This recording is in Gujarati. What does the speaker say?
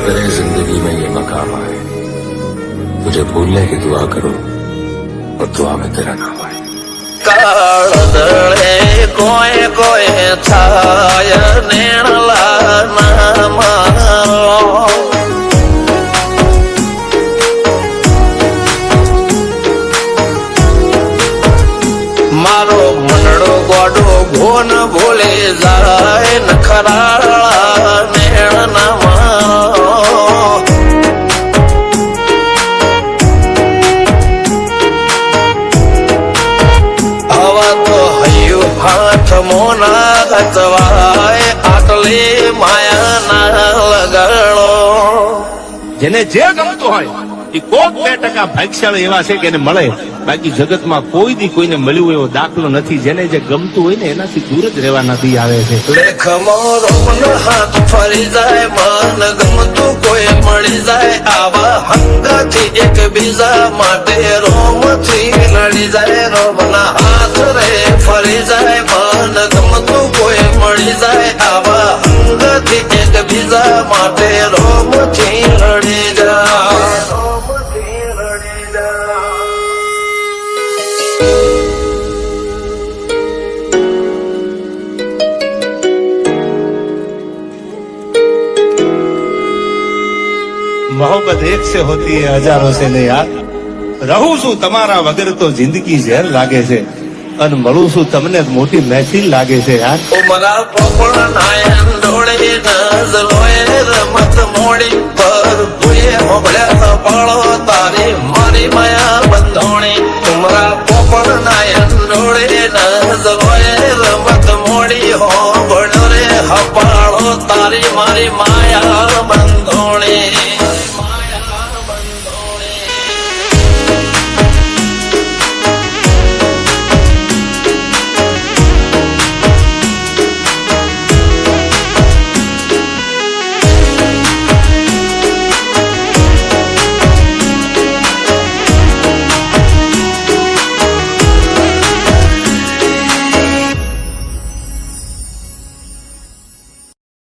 करे जिंदगी में ये मकाम आए, तुझे भूलने की दुआ करो और दुआ में तेरा नाम आए। કાળદળે કોઈ કોઈ છાય નેણલા ના મારો મારો મનડો ગોડો ભોન ભૂલે જાય નખરાળા નેણ ના મારો હાથ મોના ગચવાય આટલે માયા ના લગાડો જેને જે ગમતું હોય એ કોક 2% ભાગ્યશાળી એવા છે કે એને મળે, બાકી જગતમાં કોઈ દી કોઈને મળ્યું એવો દાખલો નથી. જેને જે ગમતું હોય ને એનાથી દૂર જ રહેવા નથી આવે છે. લેખમો રોમન હાથ ફરી જાય, મન ગમતું કોઈ મળી જાય, આવા હંગથી એકબીજા માટે રોમથી લડી જાય. રોમના હાથ રે ફરી જાય, મન ગમતું કોઈ મળી જાય, આવા હંગથી એકબીજા માટે રોમથી લડી જાય. मोहब्बत एक से होती है हजारों से नहीं यार. રહું છું તમારા વગર તો જિંદગી ઝેર લાગે છે, અને મળું છું તમને મોટી મહેફિલ લાગે છે યાર. ઉમરા પોપળ નાયન ડોળે નજલોય રમત મોડી પર ભૂએ મોગળ્યા પાળો તારી મારી માયા બંધોણી. ઉમરા પોપળ નાયન ડોળે નજલોય રમત મોડી હો બળો રે હપાળો તારી મારી માયા બંધોણી.